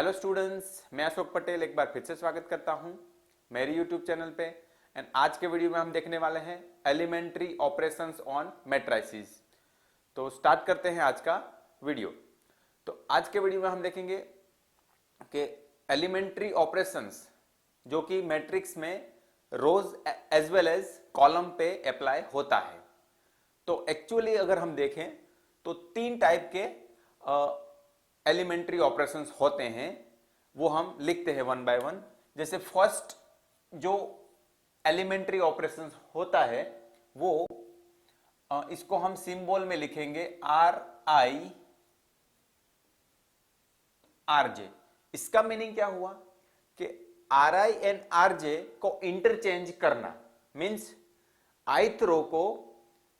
Hello students, मैं अशोक पटेल एक बार फिर से स्वागत करता हूं मेरे यूट्यूब चैनल पे। एंड आज के वीडियो में हम देखने वाले हैं एलिमेंट्री ऑपरेशंस ऑन मैट्रिसेस। तो स्टार्ट करते हैं आज का वीडियो। तो आज के वीडियो में हम देखेंगे कि एलिमेंट्री ऑपरेशंस जो कि मैट्रिक्स में रोज एज वेल एज कॉलम पे अप्लाई होता है। तो एक्चुअली अगर हम देखें तो तीन टाइप के एलिमेंट्री ऑपरेशंस होते हैं, वो हम लिखते हैं वन बाय वन। जैसे फर्स्ट जो एलिमेंट्री ऑपरेशंस होता है वो इसको हम सिंबल में लिखेंगे आर आई आर जे। इसका मीनिंग क्या हुआ कि R I and R J को इंटरचेंज करना, मींस आईथ रो को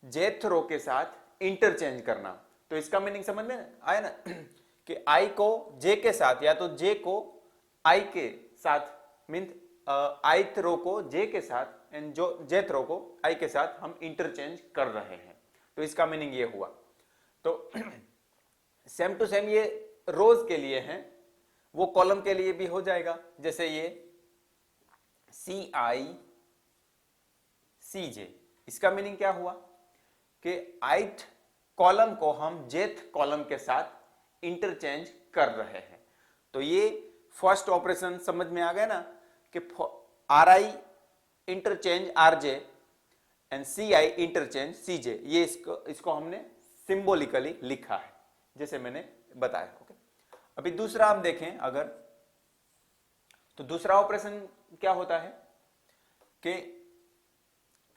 जेथ रो के साथ इंटरचेंज करना। तो इसका मीनिंग समझ में आया ना कि आई को जे के साथ या तो जे को आई के साथ, मीन आईथ रो को जे के साथ एंड जो जेथ रो को आई के साथ हम इंटरचेंज कर रहे हैं। तो इसका मीनिंग ये हुआ। तो सेम टू सेम ये रोज के लिए है, वो कॉलम के लिए भी हो जाएगा। जैसे ये सी आई सी जे, इसका मीनिंग क्या हुआ कि आइथ कॉलम को हम जेथ कॉलम के साथ इंटरचेंज कर रहे हैं। तो ये फर्स्ट ऑपरेशन समझ में आ गया ना कि R I interchange R J and C I interchange C J. ये इसको हमने सिंबॉलिकली लिखा है जैसे मैंने बताया। ओके, अभी दूसरा हम देखें अगर, तो दूसरा ऑपरेशन क्या होता है कि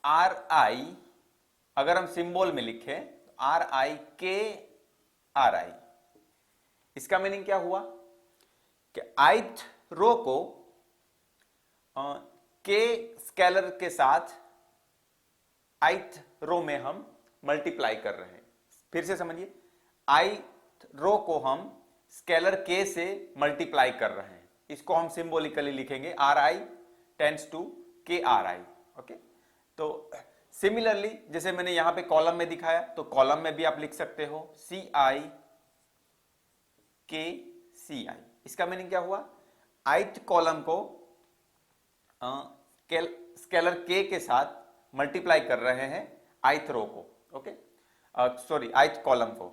आर आई अगर हम सिंबल में लिखें आर आई के आर आई, इसका मीनिंग क्या हुआ कि आइथ रो को के स्केलर के साथ आइथ रो में हम मल्टीप्लाई कर रहे हैं। फिर से समझिए, आइथ रो को हम स्केलर के से मल्टीप्लाई कर रहे हैं। इसको हम सिंबॉलिकली लिखेंगे are I tends to K R I. Okay, तो सिमिलरली जैसे मैंने यहां पे कॉलम में दिखाया तो कॉलम में भी आप लिख सकते हो सी आई के सी आई। इसका मीनिंग क्या हुआ, आइथ कॉलम को स्केलर के साथ मल्टीप्लाई कर रहे हैं आइथ रो को। ओके, सॉरी आइथ कॉलम को।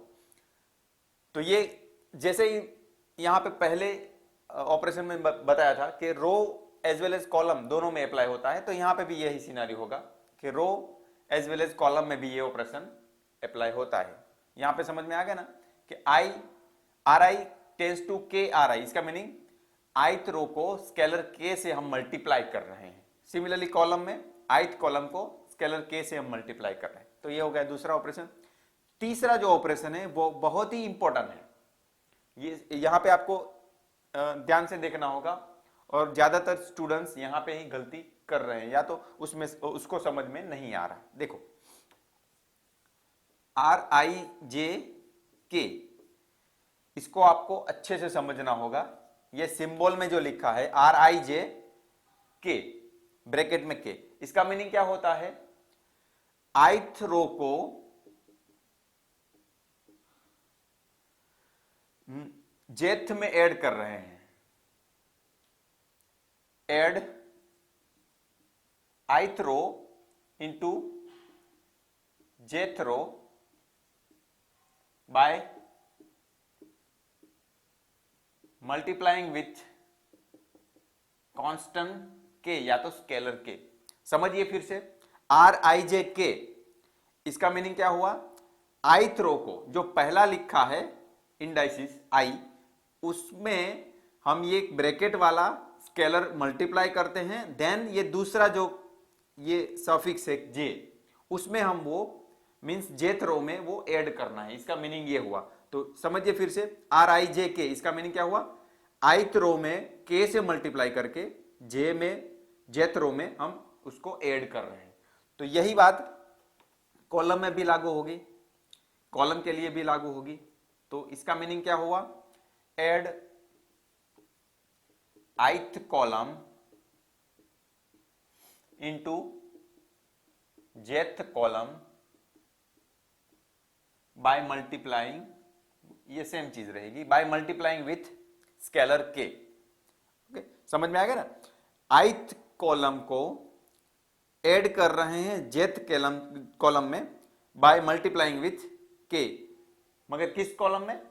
तो ये जैसे ही यहां पे पहले ऑपरेशन में बताया था कि रो एज वेल एज कॉलम दोनों में अप्लाई होता है, तो यहां पे भी यही सिनेरियो होगा कि रो एज वेल एज कॉलम में भी ये ऑपरेशन अप्लाई होता है। यहां पे समझ में आ गया ना कि I R I tends to K R I, इसका मीनिंग आइथ रो को स्केलर के से हम मल्टीप्लाई कर रहे हैं। सिमिलरली कॉलम में आइथ कॉलम को स्केलर के से हम मल्टीप्लाई कर रहे हैं। तो ये हो गया दूसरा ऑपरेशन। तीसरा जो ऑपरेशन है वो बहुत ही इंपॉर्टेंट है, ये यहां पे आपको ध्यान से देखना होगा और ज्यादातर स्टूडेंट्स यहां पे ही गलती कर रहे हैं या तो उसमें उसको समझ में नहीं आ रहा। देखो आर आई जे के, इसको आपको अच्छे से समझना होगा। ये सिंबल में जो लिखा है आर आई जे के ब्रैकेट में के, इसका मीनिंग क्या होता है, आइथ रो को जेथ में ऐड कर रहे हैं। ऐड आइथ रो इंटू जेथ रो बाय मल्टीप्लाइंग विथ कांस्टेंट के या तो स्केलर के। समझिए फिर से, आर आई जे के, इसका मीनिंग क्या हुआ, आइथ रो को जो पहला लिखा है इंडाइसिस आई, उसमें हम ये ब्रैकेट वाला स्केलर मल्टीप्लाई करते हैं। देन ये दूसरा जो ये सफिक्स है जे, उसमें हम वो मींस जेथ रो में वो ऐड करना है। इसका मीनिंग ये हुआ। तो समझिए फिर से, आर आई जे के, इसका मीनिंग क्या हुआ, आइथ रो में के से मल्टीप्लाई करके जे में जेथ रो में हम उसको ऐड कर रहे हैं। तो यही बात कॉलम में भी लागू होगी, कॉलम के लिए भी लागू होगी। तो इसका मीनिंग क्या हुआ, ऐड आइथ कॉलम इंटू जेथ कॉलम बाय मल्टीप्लाइंग, ये सेम चीज रहेगी, बाय मल्टीप्लाइंग विथ स्केलर के। ओके, समझ में आ गया ना। ith कॉलम को ऐड कर रहे हैं jth कॉलम में बाय मल्टीप्लाइंग विथ k, मगर किस कॉलम में?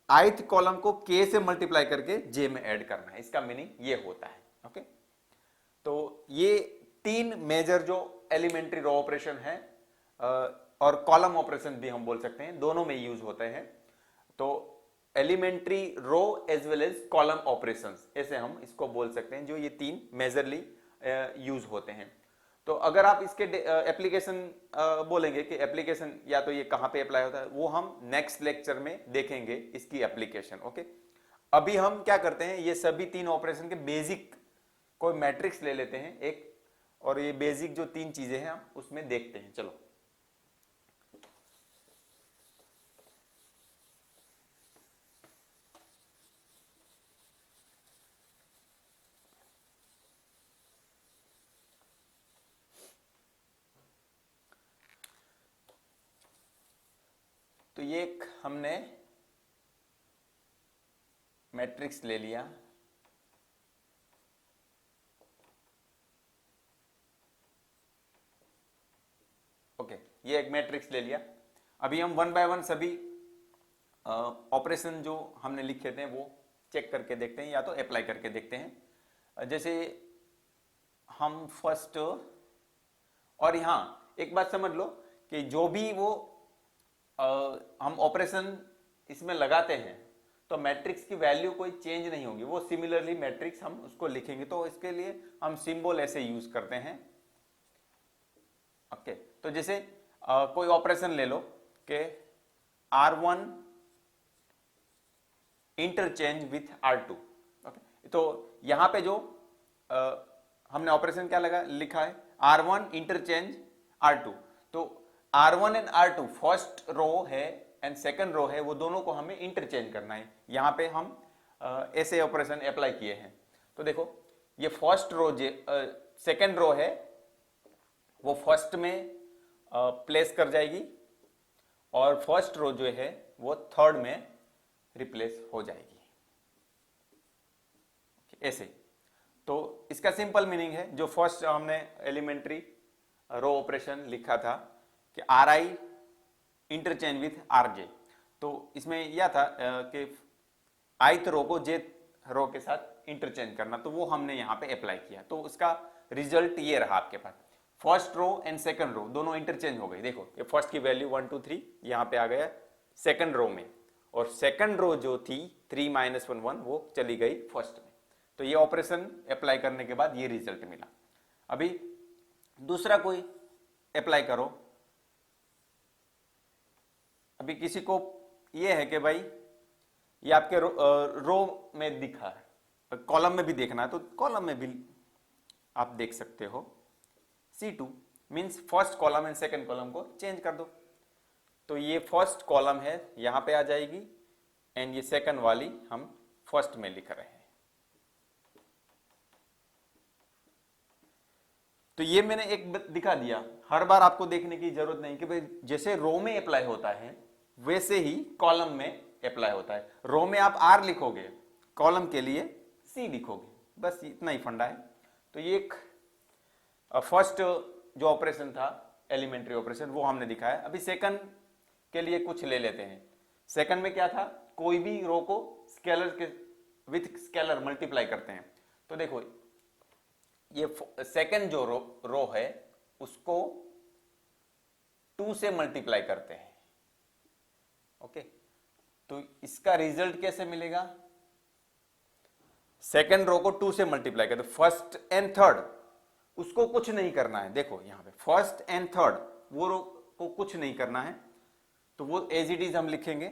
ith कॉलम को k से मल्टीप्लाई करके j में ऐड करना है, इसका मीनिंग ये होता है। ओके, तो ये तीन मेजर जो एलिमेंट्री रो ऑपरेशन है और कॉलम ऑपरेशन भी हम बोल सकते हैं, दोनों में यूज होते हैं। तो elementary row as well as column operations, ऐसे हम इसको बोल सकते हैं, जो ये तीन मेजरली यूज होते हैं। तो अगर आप इसके एप्लीकेशन बोलेंगे कि एप्लीकेशन या तो ये कहां पे अप्लाई होता है, वो हम नेक्स्ट लेक्चर में देखेंगे इसकी एप्लीकेशन। ओके, अभी हम क्या करते हैं, ये सभी तीन ऑपरेशन के बेसिक कोई मैट्रिक्स ले लेते हैं एक, और ये बेसिक जो तीन चीजें हैं हम उसमें देखते हैं। चलो, तो ये एक हमने मैट्रिक्स ले लिया। ओके, ये एक मैट्रिक्स ले लिया। अभी हम वन बाय वन सभी ऑपरेशन जो हमने लिखे थे वो चेक करके देखते हैं, या तो अप्लाई करके देखते हैं। जैसे हम फर्स्ट, और यहां एक बात समझ लो कि जो भी वो हम ऑपरेशन इसमें लगाते हैं तो मैट्रिक्स की वैल्यू कोई चेंज नहीं होगी, वो सिमिलरली मैट्रिक्स हम उसको लिखेंगे। तो इसके लिए हम सिंबल ऐसे यूज करते हैं। ओके, तो जैसे कोई ऑपरेशन ले लो कि R1 interchange with R2। Okay, तो यहां पे जो हमने ऑपरेशन क्या लिखा है, R1 इंटरचेंज R2। तो R1 and R2 first row है एंड सेकंड रो है, वो दोनों को हमें इंटरचेंज करना है। यहां पे हम ऐसे ऑपरेशन अप्लाई किए हैं। तो देखो, ये फर्स्ट रो सेकंड रो है वो फर्स्ट में प्लेस कर जाएगी, और फर्स्ट रो जो है वो थर्ड में रिप्लेस हो जाएगी, ऐसे। तो इसका सिंपल मीनिंग है, जो फर्स्ट हमने एलिमेंट्री रो ऑपरेशन लिखा था कि Ri इंटरचेंज विथ Rj, तो इसमें यह था कि ith रो को j रो के साथ इंटरचेंज करना, तो वो हमने यहां पे अप्लाई किया। तो उसका रिजल्ट ये रहा आपके पास, first row and second row दोनों इंटरचेंज हो गई। देखो, ये फर्स्ट की वैल्यू 1 2 3 यहां पे आ गया सेकंड रो में, और सेकंड रो जो थी 3 - 1 1 वो चली गई फर्स्ट में। तो ये ऑपरेशन अप्लाई करने के बाद ये रिजल्ट मिला। अभी दूसरा कोई अप्लाई करो। अभी किसी को ये है कि भाई ये आपके रो में दिखा है, कॉलम में भी देखना है, तो कॉलम में भी आप देख सकते हो। C2 means first column and second column को चेंज कर दो। तो ये फर्स्ट कॉलम है यहां पे आ जाएगी, एंड ये सेकंड वाली हम फर्स्ट में लिख रहे हैं। तो ये मैंने एक दिखा दिया, हर बार आपको देखने की जरूरत नहीं कि भाई जैसे रो में अप्लाई होता है वैसे ही कॉलम में अप्लाई होता है। रो में आप R लिखोगे, कॉलम के लिए C लिखोगे, बस इतना ही फंडा है। तो ये एक फर्स्ट जो ऑपरेशन था एलिमेंट्री ऑपरेशन वो हमने दिखाया। अभी सेकंड के लिए कुछ ले लेते हैं। सेकंड में क्या था, कोई भी रो को स्केलर के विथ स्केलर मल्टीप्लाई करते हैं। तो देखो, ये सेकंड जो रो है उसको 2 से मल्टीप्लाई करते हैं। ओके, तो इसका रिजल्ट कैसे मिलेगा, सेकंड रो को 2 से मल्टीप्लाई करते, फर्स्ट एंड थर्ड उसको कुछ नहीं करना है। देखो यहां पे फर्स्ट एंड थर्ड वो रो को कुछ नहीं करना है, तो वो एज इट इज हम लिखेंगे,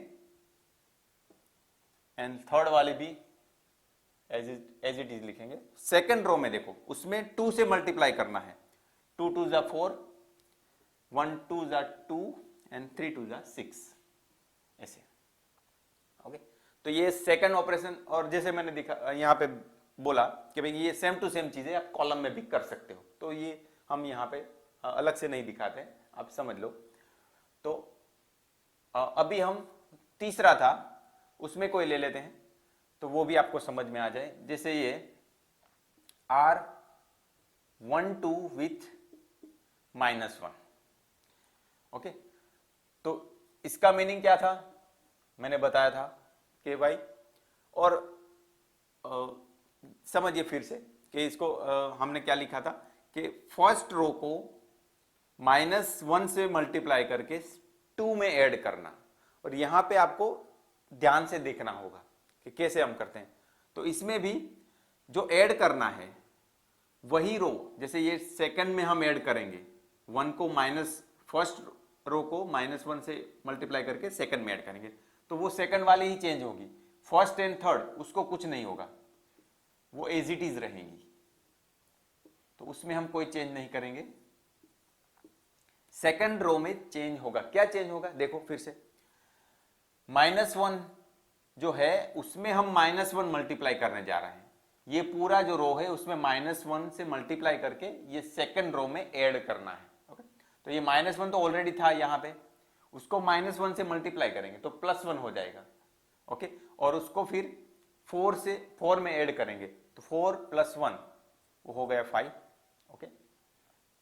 एंड थर्ड वाली भी एज इट इज लिखेंगे। सेकंड रो में देखो उसमें 2 से मल्टीप्लाई करना है, 2 2 जा 4, 1 2 जा 2 एंड 3 2 जा 6, ऐसे। ओके, तो ये सेकंड ऑपरेशन। और जैसे मैंने दिखा यहां पे बोला कि भाई ये सेम टू सेम चीजें आप कॉलम में भी कर सकते हो, तो ये हम यहां पे अलग से नहीं दिखाते, आप समझ लो। तो अभी हम तीसरा था उसमें कोई ले लेते हैं। तो वो भी आपको समझ में आ जाए। जैसे ये R12 विथ -1, ओके। तो इसका मीनिंग क्या था, मैंने बताया था कि भाई, और समझिए फिर से कि इसको हमने क्या लिखा था कि फर्स्ट रो को -1 से मल्टीप्लाई करके 2 में ऐड करना, और यहां पे आपको ध्यान से देखना होगा कि कैसे हम करते हैं। तो इसमें भी जो ऐड करना है वही रो, जैसे ये सेकंड में हम ऐड करेंगे 1 को फर्स्ट रो को -1 से मल्टीप्लाई करके सेकंड में ऐड करेंगे, तो वो सेकंड वाली ही चेंज होगी। फर्स्ट एंड थर्ड उसको कुछ नहीं होगा, वो एज इट इज रहेंगी, तो उसमें हम कोई चेंज नहीं करेंगे। सेकंड रो में चेंज होगा, क्या चेंज होगा देखो फिर से, -1 जो है उसमें हम -1 मल्टीप्लाई करने जा रहे हैं। ये पूरा जो रो है उसमें -1 से मल्टीप्लाई करके ये सेकंड रो में ऐड करना है, ओके। तो ये -1 तो ऑलरेडी था यहां पे, उसको -1 से मल्टीप्लाई करेंगे तो +1 हो जाएगा, ओके। और उसको फिर 4 में ऐड करेंगे तो 4 + 1 वो हो गया 5, ओके।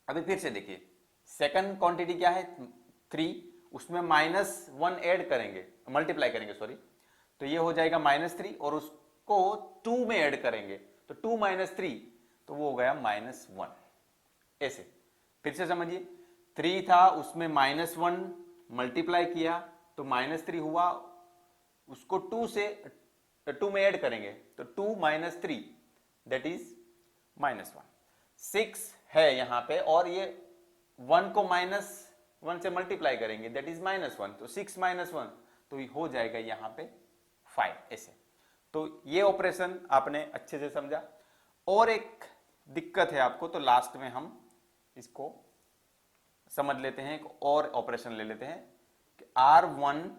अभी फिर से देखिए, सेकंड क्वांटिटी क्या है 3, उसमें -1 ऐड करेंगे, मल्टीप्लाई करेंगे सॉरी, तो ये हो जाएगा -3, और उसको 2 में ऐड करेंगे तो 2 - 3 तो वो हो गया -1। ऐसे फिर से समझिए, 3 था उसमें -1 मल्टीप्लाई किया तो -3 हुआ, उसको 2 में ऐड करेंगे तो 2 - 3 दैट इज -1। 6 है यहां पे, और ये 1 को -1 से मल्टीप्लाई करेंगे दैट इज -1, तो 6 - 1 तो ये हो जाएगा यहां पे 5। ऐसे तो ये ऑपरेशन आपने अच्छे से समझा। और एक दिक्कत है आपको, तो लास्ट में हम इसको समझ लेते हैं, एक और ऑपरेशन ले लेते हैं कि R1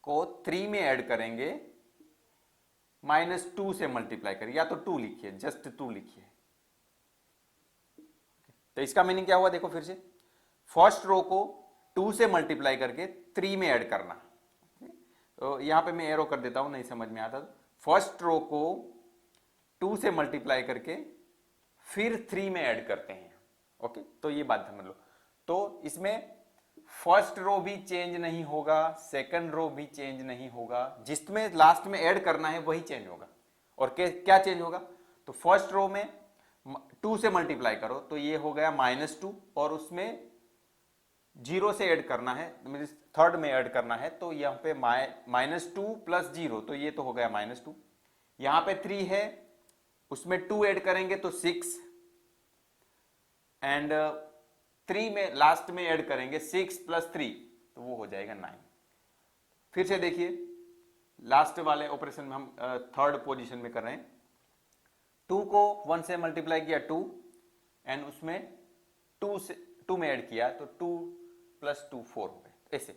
को 3 में ऐड करेंगे -2 से मल्टीप्लाई करिए, या तो 2 लिखिए, जस्ट 2 लिखिए। तो इसका मीनिंग क्या हुआ देखो फिर से, फर्स्ट रो को 2 से मल्टीप्लाई करके 3 में ऐड करना। तो यहां पे मैं एरो कर देता हूं, नहीं समझ में आता तो फर्स्ट रो को 2 से मल्टीप्लाई करके फिर 3 में ऐड करते हैं, ओके। तो ये बात समझ लो। तो इसमें फर्स्ट रो भी चेंज नहीं होगा, सेकंड रो भी चेंज नहीं होगा, जिसमें लास्ट में ऐड करना है वही चेंज होगा। और क्या चेंज होगा, तो फर्स्ट रो में 2 से मल्टीप्लाई करो तो ये हो गया -2, और उसमें 0 से ऐड करना है, थर्ड में ऐड करना है, तो यहां पे -2 + 0 तो ये तो हो गया -2। यहां पे 3 है, उसमें 2 ऐड करेंगे तो 6, एंड 3 में लास्ट में ऐड करेंगे 6 + 3 तो वो हो जाएगा 9। फिर से देखिए, लास्ट वाले ऑपरेशन में हम थर्ड पोजीशन में कर रहे हैं। 2 को 1 से मल्टीप्लाई किया 2, एंड उसमें 2 में ऐड किया तो 2 + 2 4 हो गए। ऐसे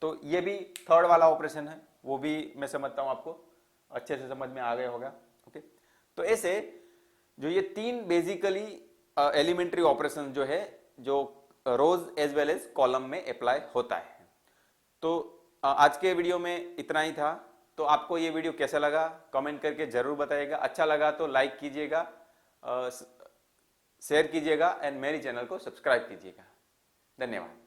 तो ये भी थर्ड वाला ऑपरेशन है, वो भी मैं समझता हूं आपको अच्छे से समझ में आ गया होगा, ओके। तो ऐसे जो ये 3 बेसिकली एलिमेंट्री ऑपरेशन जो है, जो रोज एज वेल एज कॉलम में अप्लाई होता है। तो आज के वीडियो में इतना ही था। तो आपको ये वीडियो कैसा लगा कमेंट करके जरूर बताइएगा। अच्छा लगा तो लाइक कीजिएगा, शेयर कीजिएगा, एंड मेरे चैनल को सब्सक्राइब कीजिएगा। धन्यवाद।